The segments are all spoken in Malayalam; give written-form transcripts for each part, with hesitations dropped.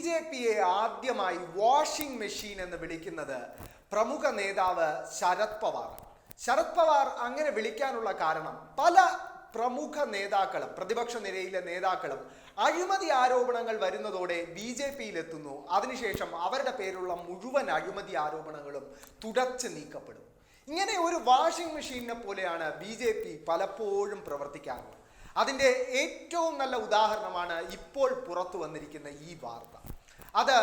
BJPയെ ആദ്യമായി വാഷിംഗ് മെഷീൻ എന്ന് വിളിക്കുന്നത് പ്രമുഖ നേതാവ് ശരത് പവാർ. ശരത് പവാർ അങ്ങനെ വിളിക്കാനുള്ള കാരണം പല പ്രമുഖ നേതാക്കളും പ്രതിപക്ഷ നിരയിലെ നേതാക്കളും അഴിമതി ആരോപണങ്ങൾ വരുന്നതോടെ BJPയിലെത്തുന്നു. അതിനുശേഷം അവരുടെ പേരുള്ള മുഴുവൻ അഴിമതി ആരോപണങ്ങളും തുടച്ചു നീക്കപ്പെടും. ഇങ്ങനെ ഒരു വാഷിംഗ് മെഷീനെ പോലെയാണ് BJP പലപ്പോഴും പ്രവർത്തിക്കാറുള്ളത്. അതിൻ്റെ ഏറ്റവും നല്ല ഉദാഹരണമാണ് ഇപ്പോൾ പുറത്തു വന്നിരിക്കുന്ന ഈ വാർത്ത. അത്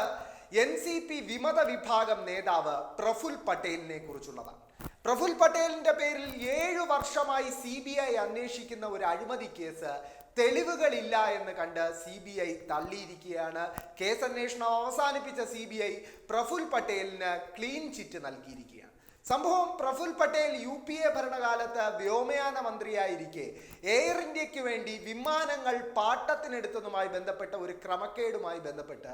NCP വിമത വിഭാഗം നേതാവ് പ്രഫുൽ പട്ടേലിനെ കുറിച്ചുള്ളതാണ്. പ്രഫുൽ പട്ടേലിന്റെ പേരിൽ 7 വർഷമായി CBI അന്വേഷിക്കുന്ന ഒരു അഴിമതി കേസ് തെളിവുകളില്ല എന്ന് കണ്ട് CBI തള്ളിയിരിക്കുകയാണ്. കേസ് അന്വേഷണം അവസാനിപ്പിച്ച CBI പ്രഫുൽ പട്ടേലിന് ക്ലീൻ ചിറ്റ് നൽകിയിരിക്കുകയാണ്. സംഭവം, പ്രഫുൽ പട്ടേൽ UPA ഭരണകാലത്ത് വ്യോമയാന മന്ത്രിയായിരിക്കെ എയർ ഇന്ത്യക്ക് വേണ്ടി വിമാനങ്ങൾ പാട്ടത്തിനെടുത്തതുമായി ബന്ധപ്പെട്ട ഒരു ക്രമക്കേടുമായി ബന്ധപ്പെട്ട്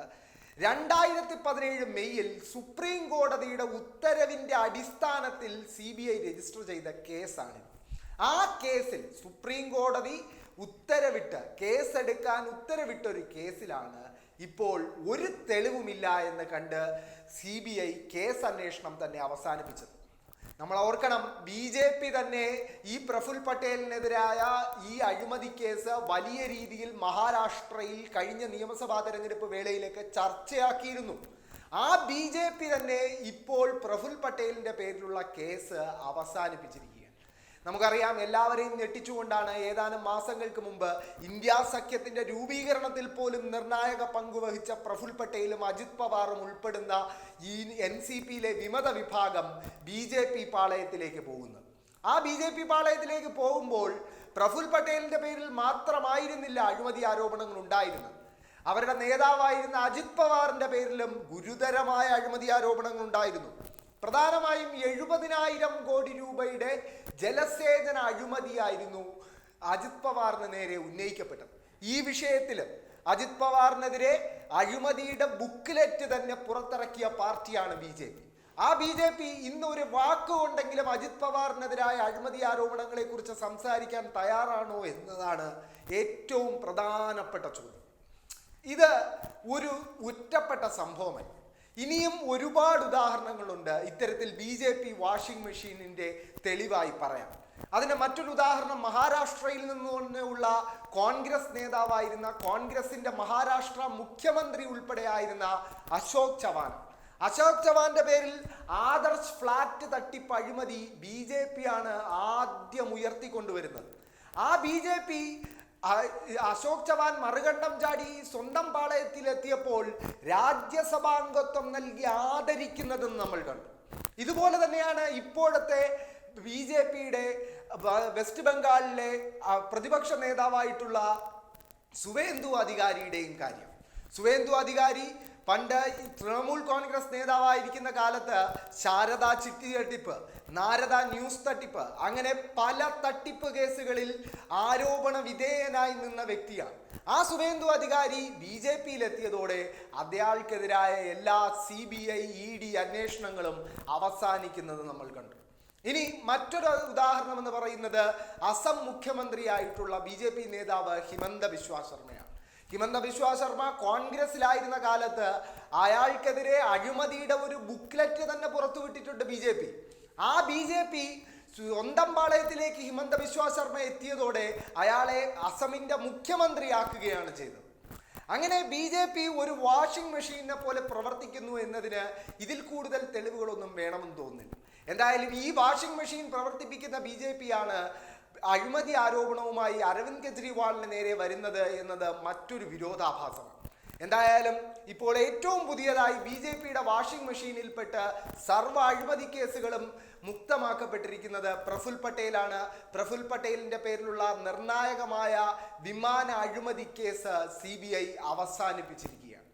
2017 മെയ്യിൽ സുപ്രീം കോടതിയുടെ ഉത്തരവിൻ്റെ അടിസ്ഥാനത്തിൽ CBI രജിസ്റ്റർ ചെയ്ത കേസാണിത്. ആ കേസിൽ സുപ്രീം കോടതി കേസെടുക്കാൻ ഉത്തരവിട്ട ഒരു കേസിലാണ് ഇപ്പോൾ ഒരു തെളിവുമില്ല എന്ന് കണ്ട് CBI കേസ് അന്വേഷണം തന്നെ അവസാനിപ്പിച്ചത്. നമ്മൾ ഓർക്കണം, BJP തന്നെ ഈ പ്രഫുൽ പട്ടേലിനെതിരായ ഈ അഴിമതി കേസ് വലിയ രീതിയിൽ മഹാരാഷ്ട്രയിൽ കഴിഞ്ഞ നിയമസഭാ തെരഞ്ഞെടുപ്പ് വേളയിലേക്ക് ചർച്ചയാക്കിയിരുന്നു. ആ BJP തന്നെ ഇപ്പോൾ പ്രഫുൽ പട്ടേലിന്റെ പേരിലുള്ള കേസ് അവസാനിപ്പിച്ചിരിക്കുകയാണ്. നമുക്കറിയാം, എല്ലാവരെയും ഞെട്ടിച്ചുകൊണ്ടാണ് ഏതാനും മാസങ്ങൾക്ക് മുമ്പ് ഇന്ത്യ സഖ്യത്തിന്റെ രൂപീകരണത്തിൽ പോലും നിർണായക പങ്കുവഹിച്ച പ്രഫുൽ പട്ടേലും അജിത് പവാറും ഉൾപ്പെടുന്ന ഈ NCPയിലെ വിമത വിഭാഗം BJP പാളയത്തിലേക്ക് പോകുന്നത്. ആ BJP പാളയത്തിലേക്ക് പോകുമ്പോൾ പ്രഫുൽ പട്ടേലിന്റെ പേരിൽ മാത്രമായിരുന്നില്ല അഴിമതി ആരോപണങ്ങൾ ഉണ്ടായിരുന്നത്. അവരുടെ നേതാവായിരുന്ന അജിത് പവാറിന്റെ പേരിലും ഗുരുതരമായ അഴിമതി ആരോപണങ്ങൾ ഉണ്ടായിരുന്നു. പ്രധാനമായും 70,000 കോടി രൂപയുടെ ജലസേചന അഴിമതിയായിരുന്നു അജിത് പവാറിന് നേരെ ഉന്നയിക്കപ്പെട്ടത്. ഈ വിഷയത്തിൽ അജിത് പവാറിനെതിരെ അഴിമതിയുടെ ബുക്ക്ലെറ്റ് തന്നെ പുറത്തിറക്കിയ പാർട്ടിയാണ് BJP. ആ BJP ഇന്ന് ഒരു വാക്കുകൊണ്ടെങ്കിലും അജിത് പവാറിനെതിരായ അഴിമതി ആരോപണങ്ങളെ കുറിച്ച് സംസാരിക്കാൻ തയ്യാറാണോ എന്നതാണ് ഏറ്റവും പ്രധാനപ്പെട്ട ചോദ്യം. ഇത് ഒരു ഒറ്റപ്പെട്ട സംഭവമല്ല. ഇനിയും ഒരുപാട് ഉദാഹരണങ്ങളുണ്ട് ഇത്തരത്തിൽ BJP വാഷിംഗ് മെഷീനിന്റെ തെളിവായി പറയാം. അതിന് മറ്റൊരു ഉദാഹരണം മഹാരാഷ്ട്രയിൽ നിന്നുള്ള കോൺഗ്രസ് നേതാവായിരുന്ന, കോൺഗ്രസിന്റെ മഹാരാഷ്ട്ര മുഖ്യമന്ത്രി ഉൾപ്പെടെയായിരുന്ന അശോക് ചവാൻ. അശോക് ചവാന്റെ പേരിൽ ആദർശ് ഫ്ലാറ്റ് തട്ടിപ്പ് അഴിമതി BJP ആണ് ആദ്യം ഉയർത്തിക്കൊണ്ടുവരുന്നത്. ആ BJP അശോക് ചവാൻ മറുകണ്ഠം ചാടി സ്വന്തം പാളയത്തിലെത്തിയപ്പോൾ രാജ്യസഭാംഗത്വം നൽകി ആദരിക്കുന്നതും നമ്മൾ കണ്ടു. ഇതുപോലെ തന്നെയാണ് ഇപ്പോഴത്തെ BJPയുടെ വെസ്റ്റ് ബംഗാളിലെ പ്രതിപക്ഷ നേതാവായിട്ടുള്ള സുവേന്ദു അധികാരിയുടെയും കാര്യം. സുവേന്ദു അധികാരി പണ്ട് തൃണമൂൽ കോൺഗ്രസ് നേതാവായിരിക്കുന്ന കാലത്ത് ശാരദ ചിട്ടി തട്ടിപ്പ്, നാരദ ന്യൂസ് തട്ടിപ്പ്, അങ്ങനെ പല തട്ടിപ്പ് കേസുകളിൽ ആരോപണ വിധേയനായി നിന്ന വ്യക്തിയാണ്. ആ സുവേന്ദു അധികാരി BJPയിലെത്തിയതോടെ അയാൾക്കെതിരായ എല്ലാ CBI ED അന്വേഷണങ്ങളും അവസാനിക്കുന്നത് നമ്മൾ കണ്ടു. ഇനി മറ്റൊരു ഉദാഹരണം എന്ന് പറയുന്നത് അസം മുഖ്യമന്ത്രിയായിട്ടുള്ള BJP നേതാവ് ഹിമന്ത ബിശ്വ ശർമ്മയാണ്. ഹിമന്ത ബിശ്വ ശർമ്മ കോൺഗ്രസിലായിരുന്ന കാലത്ത് അയാൾക്കെതിരെ അഴിമതിയുടെ ഒരു ബുക്ക്ലെറ്റ് തന്നെ പുറത്തുവിട്ടിട്ടുണ്ട് BJP. ആ BJP സ്വന്തം പാളയത്തിലേക്ക് ഹിമന്ത ബിശ്വ ശർമ്മ എത്തിയതോടെ അയാളെ അസമിന്റെ മുഖ്യമന്ത്രിയാക്കുകയാണ് ചെയ്തത്. അങ്ങനെ BJP ഒരു വാഷിംഗ് മെഷീനെ പോലെ പ്രവർത്തിക്കുന്നു എന്നതിന് ഇതിൽ കൂടുതൽ തെളിവുകളൊന്നും വേണമെന്ന് തോന്നുന്നില്ല. എന്തായാലും ഈ വാഷിംഗ് മെഷീൻ പ്രവർത്തിപ്പിക്കുന്ന BJP ആണ് അഴിമതി ആരോപണവുമായി അരവിന്ദ് കെജ്രിവാളിന് നേരെ വരുന്നത് എന്നത് മറ്റൊരു വിരോധാഭാസമാണ്. എന്തായാലും ഇപ്പോൾ ഏറ്റവും പുതിയതായി BJPയുടെ വാഷിംഗ് മെഷീനിൽപ്പെട്ട് സർവ്വ അഴിമതി കേസുകളും മുക്തമാക്കപ്പെട്ടിരിക്കുന്നത് പ്രഫുൽ പട്ടേലാണ്. പ്രഫുൽ പട്ടേലിന്റെ പേരിലുള്ള നിർണായകമായ വിമാന അഴിമതി കേസ് CBI അവസാനിപ്പിച്ചിരിക്കുകയാണ്.